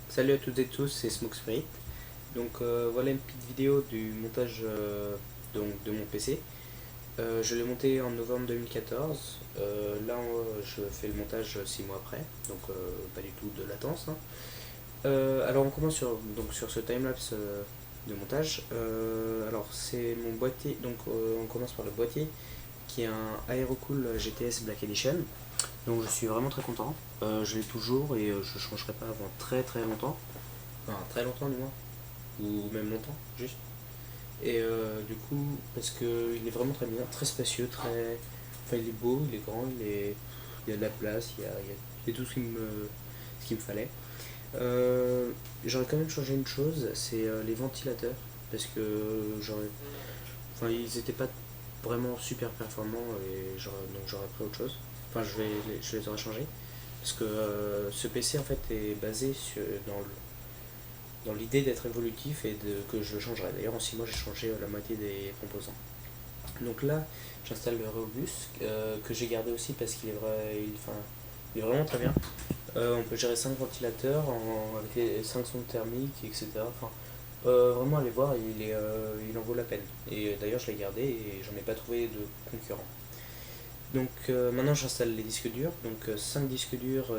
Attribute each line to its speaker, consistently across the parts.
Speaker 1: Salut à toutes et tous, c'est Smoke Spirit. Voilà une petite vidéo du montage de mon PC. Je l'ai monté en novembre 2014. Je fais le montage 6 mois après, pas du tout de latence, hein. Alors on commence sur ce timelapse de montage. Alors c'est mon boîtier, on commence par le boîtier qui est un Aerocool GTS Black Edition. Donc je suis vraiment très content. Je l'ai toujours et je ne changerai pas avant très très longtemps. Enfin, très longtemps du moins, ou même longtemps, juste. Du coup, parce qu'il est vraiment très bien, très spacieux, très. Enfin, il est beau, il est grand, il y a de la place, il y a tout ce qu'il me fallait. J'aurais quand même changé une chose, c'est les ventilateurs, parce que enfin, ils n'étaient pas vraiment super performants donc j'aurais pris autre chose. Enfin, je les aurais changés, parce que ce PC en fait est basé dans l'idée d'être évolutif que je changerai. D'ailleurs, en 6 mois, j'ai changé la moitié des composants. Donc là, j'installe le Reobus que j'ai gardé aussi parce il est vraiment très bien. On peut gérer 5 ventilateurs avec les 5 sondes thermiques, etc. Vraiment, allez voir, il en vaut la peine. Et d'ailleurs, je l'ai gardé et j'en ai pas trouvé de concurrent. Maintenant, j'installe les disques durs. 5 disques durs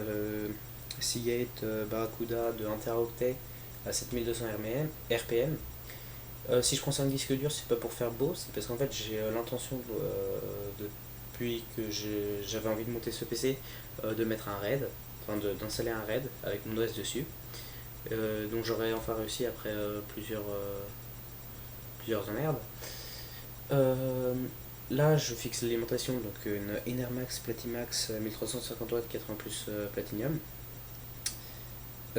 Speaker 1: Seagate Barracuda de 1 Teraoctet à 7200 RPM. Si je prends 5 disques durs, c'est pas pour faire beau, c'est parce qu'en fait j'ai l'intention depuis que j'avais envie de monter ce PC, de mettre un RAID, d'installer un RAID avec mon OS dessus. Donc j'aurais enfin réussi après plusieurs emmerdes. Euh, Là, je fixe l'alimentation, donc une Enermax Platimax 1350 watts 80 plus Platinum. On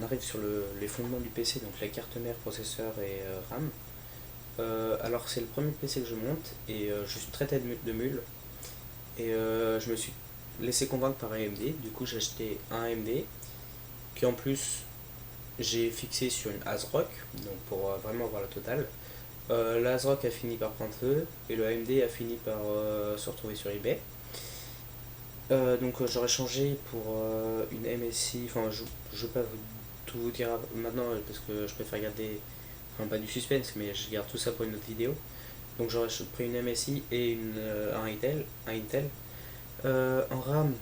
Speaker 1: arrive sur les fondements du PC, donc la carte mère, processeur et RAM. Alors, c'est le premier PC que je monte et je suis très tête de mule. Je me suis laissé convaincre par AMD. Du coup, j'ai acheté un AMD qui en plus j'ai fixé sur une ASRock, donc pour vraiment avoir la totale. La ASRock a fini par prendre feu et le AMD a fini par se retrouver sur eBay. J'aurais changé pour une MSI, enfin je vais pas tout vous dire maintenant parce que je préfère garder, enfin pas du suspense mais je garde tout ça pour une autre vidéo. Donc j'aurais pris une MSI et un Intel. En RAM,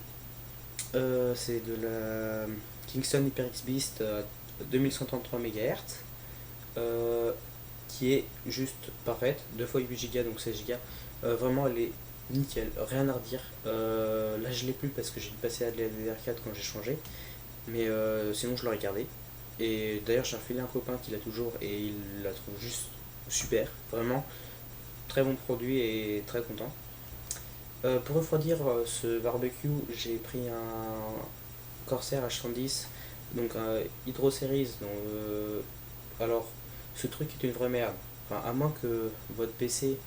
Speaker 1: c'est de la Kingston HyperX Beast à 2133 MHz, qui est juste parfaite, 2 fois 8 Go donc 16 Go. Vraiment elle est nickel, rien à redire. Là je l'ai plus parce que j'ai dû passer à de la DDR4 quand j'ai changé, mais sinon je l'aurais gardé. Et d'ailleurs j'ai refilé un copain qui l'a toujours et il la trouve juste super, vraiment très bon produit et très content. Pour refroidir ce barbecue, j'ai pris un Corsair H110, donc un Hydro Series. Alors, ce truc est une vraie merde. Enfin, à moins que votre PC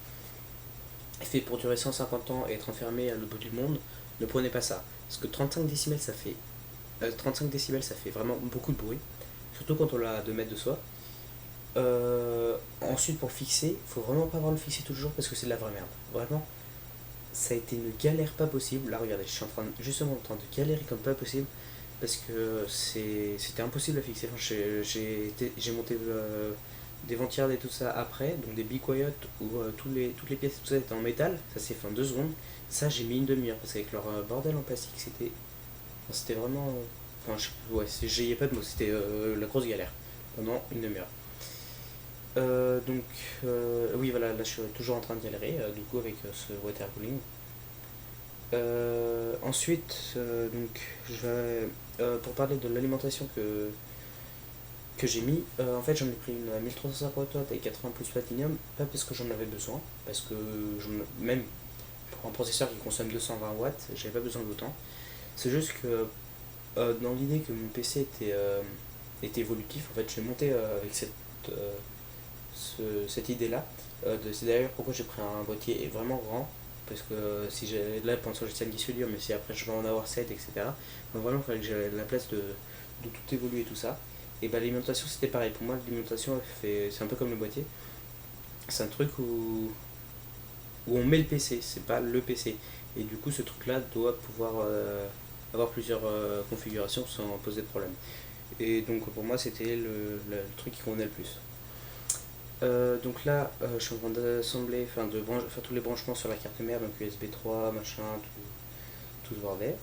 Speaker 1: est fait pour durer 150 ans et être enfermé à l'autre bout du monde, ne prenez pas ça. Parce que 35 décibels, ça fait vraiment beaucoup de bruit, surtout quand on l'a à 2 mètres de soi. Ensuite, pour le fixer, il faut vraiment pas avoir le fixer toujours parce que c'est de la vraie merde. Vraiment, ça a été une galère pas possible. Là, regardez, je suis justement en train de galérer comme pas possible parce que c'était impossible à fixer. Enfin, j'ai monté des ventillades et tout ça après, donc des Be Quiet où toutes les pièces tout ça étaient en métal. Ça s'est fait en 2 secondes. Ça, j'ai mis une demi-heure parce qu'avec leur bordel en plastique, c'était vraiment. Enfin, j'y ai pas de mots, c'était la grosse galère pendant une demi-heure. Oui, voilà, là je suis toujours en train de galérer du coup avec ce water cooling. Ensuite, pour parler de l'alimentation que j'ai mis, en fait j'en ai pris une à 1350 watts et 80 plus platinum, pas parce que j'en avais besoin, parce que même pour un processeur qui consomme 220 watts, j'avais pas besoin d'autant. C'est juste que dans l'idée que mon PC était évolutif, en fait j'ai monté avec euh, cette idée-là. C'est d'ailleurs pourquoi j'ai pris un boîtier vraiment grand. Parce que si j'ai là pour l'instant j'ai 5 disques durs, mais si après je vais en avoir 7, etc. Donc vraiment il fallait que j'ai la place de tout évoluer tout ça. Et bah l'alimentation c'était pareil. Pour moi l'alimentation c'est un peu comme le boîtier. C'est un truc où on met le PC, c'est pas le PC. Et du coup ce truc là doit pouvoir avoir plusieurs configurations sans poser de problème. Et donc pour moi c'était le truc qui convenait le plus. Donc là, je suis en train d'assembler, enfin de faire tous les branchements sur la carte mère, donc USB 3, machin, tout ce bordel.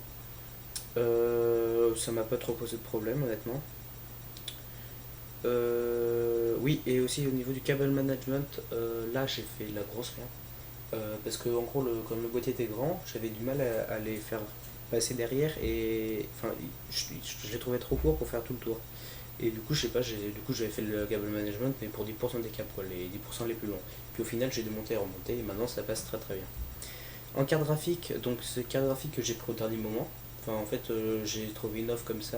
Speaker 1: Ça m'a pas trop posé de problème honnêtement. Oui, et aussi au niveau du cable management, là j'ai fait la grosse merde. Parce que en gros, comme le boîtier était grand, j'avais du mal à les faire passer derrière et enfin, je les trouvais trop court pour faire tout le tour. Et du coup, je sais pas, du coup j'avais fait le cable management, mais pour 10% des câbles, quoi, les 10% les plus longs. Puis au final, j'ai démonté et remonté, et maintenant ça passe très très bien. En carte graphique, donc c'est carte graphique que j'ai pris au dernier moment. Enfin, en fait, j'ai trouvé une offre comme ça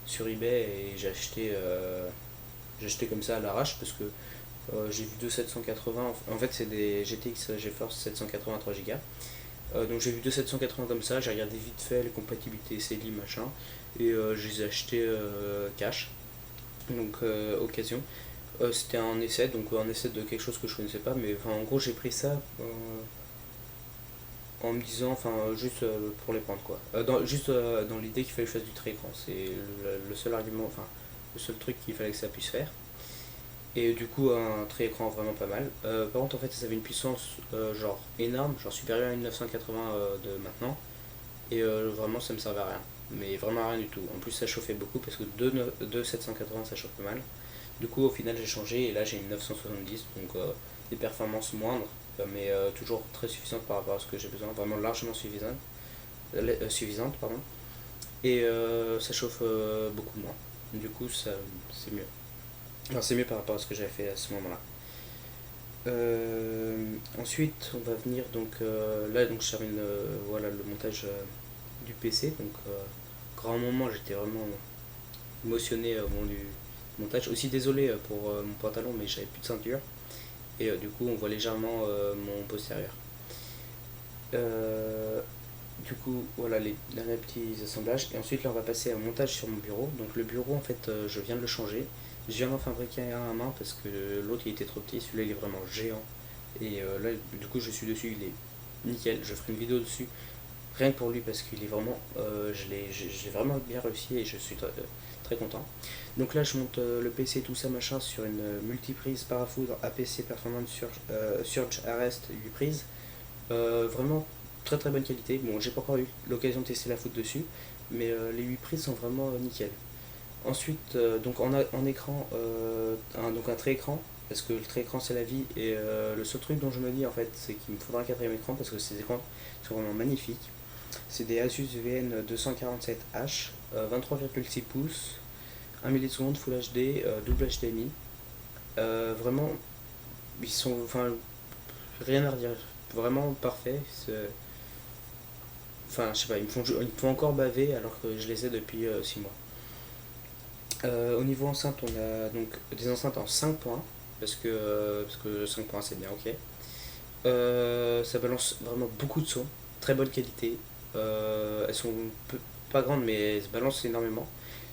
Speaker 1: sur eBay et j'ai acheté comme ça à l'arrache parce que j'ai vu deux 780. En fait, c'est des GTX GeForce 780 3 Go. Donc j'ai vu deux 780 comme ça, j'ai regardé vite fait les compatibilités CLI machin et je les ai achetés cash, donc occasion. C'était un essai, donc un essai de quelque chose que je connaissais pas, mais enfin, en gros j'ai pris ça en me disant, enfin juste pour les prendre quoi. Juste dans l'idée qu'il fallait que je fasse du trait écran, c'est le seul argument, enfin le seul truc qu'il fallait que ça puisse faire. Et du coup, un trait écran vraiment pas mal. Par contre, en fait, ça avait une puissance genre énorme, genre supérieure à une 980 de maintenant. Et vraiment, ça me servait à rien. Mais vraiment à rien du tout. En plus, ça chauffait beaucoup parce que 2 780 ça chauffe pas mal. Du coup, au final, j'ai changé et là, j'ai une 970. Donc, des performances moindres, mais toujours très suffisantes par rapport à ce que j'ai besoin. Vraiment largement suffisante, pardon. Et ça chauffe beaucoup moins. Du coup, ça, c'est mieux. Alors, c'est mieux par rapport à ce que j'avais fait à ce moment-là. Ensuite, on va venir donc là donc je termine voilà le montage du PC donc grand moment j'étais vraiment émotionné au moment du montage. Aussi désolé pour mon pantalon mais j'avais plus de ceinture et du coup on voit légèrement mon postérieur. Euh, du coup voilà les derniers petits assemblages et ensuite là on va passer à un montage sur mon bureau. Donc le bureau en fait je viens de le changer. Je viens d'en fabriquer un à main parce que l'autre il était trop petit, celui-là il est vraiment géant. Et là, du coup, je suis dessus, il est nickel. Je ferai une vidéo dessus, rien que pour lui, parce qu'il est vraiment. J'ai vraiment bien réussi et je suis très content. Donc là, je monte le PC, tout ça, machin, sur une multiprise parafoudre APC Performance Surge Arrest 8 prises. Vraiment très très bonne qualité. Bon, j'ai pas encore eu l'occasion de tester la foudre dessus, mais les 8 prises sont vraiment nickel. Ensuite, donc en écran, donc un trait écran, parce que le trait écran c'est la vie, et le seul truc dont je me dis en fait, c'est qu'il me faudra un quatrième écran parce que ces écrans sont vraiment magnifiques. C'est des Asus VN 247H, 23,6 pouces, 1 milliseconde Full HD, double HDMI. Vraiment, ils sont, enfin, rien à redire, vraiment parfait. Enfin, je sais pas, ils me font encore baver alors que je les ai depuis 6 mois. Au niveau enceinte, on a donc des enceintes en 5 points, parce que 5 points c'est bien, ok. Ça balance vraiment beaucoup de sons, très bonne qualité. Elles sont pas grandes, mais elles se balancent énormément.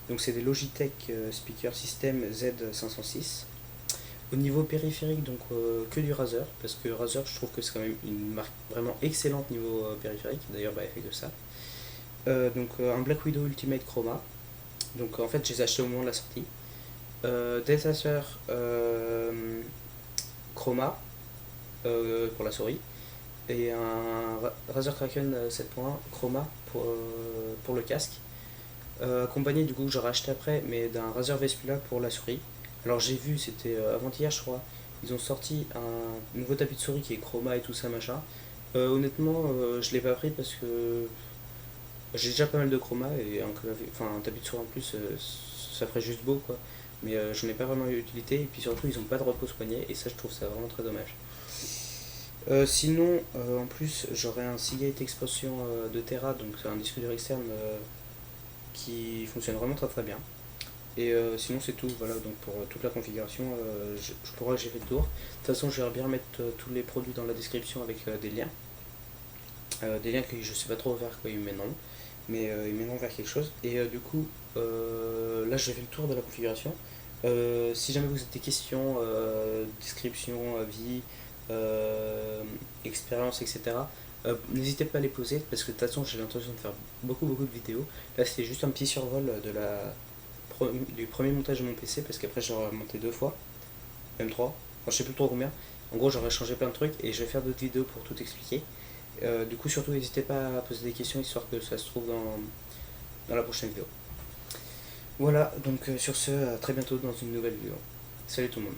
Speaker 1: Donc c'est des Logitech Speaker System Z506. Au niveau périphérique, donc que du Razer, parce que Razer, je trouve que c'est quand même une marque vraiment excellente niveau périphérique. D'ailleurs, bah, elle fait que ça. Donc un Black Widow Ultimate Chroma. Donc en fait, je les ai achetés au moment de la sortie. Datacer Chroma pour la souris et un Razer Kraken 7 points Chroma pour le casque. Accompagné du coup que j'aurais acheté après, mais d'un Razer Vespula pour la souris. Alors j'ai vu, c'était avant-hier je crois, ils ont sorti un nouveau tapis de souris qui est Chroma et tout ça machin. Honnêtement, je l'ai pas pris parce que j'ai déjà pas mal de Chroma et un tapis de souris en plus, ça ferait juste beau quoi. Mais j'en ai pas vraiment eu utilité et puis surtout ils ont pas de repose-poignet et ça je trouve ça vraiment très dommage. Sinon, en plus, j'aurais un Seagate Expansion de Tera, donc c'est un disque dur externe qui fonctionne vraiment très très bien. Et sinon, c'est tout. Voilà, donc pour toute la configuration, je crois que j'ai fait le tour. De toute façon, je vais bien mettre tous les produits dans la description avec des liens. Des liens que je sais pas trop vers quoi ils mèneront, mais ils mèneront vers quelque chose. Et du coup, là, j'ai fait le tour de la configuration. Si jamais vous avez des questions, description, avis, expérience, etc., N'hésitez pas à les poser parce que de toute façon j'ai l'intention de faire beaucoup de vidéos. Là c'était juste un petit survol du premier montage de mon PC parce qu'après j'aurai monté 2 fois, même 3, enfin, je sais plus trop combien. En gros j'aurais changé plein de trucs et je vais faire d'autres vidéos pour tout expliquer. Du coup surtout n'hésitez pas à poser des questions histoire que ça se trouve dans la prochaine vidéo. Voilà, donc sur ce, à très bientôt dans une nouvelle vidéo. Salut tout le monde.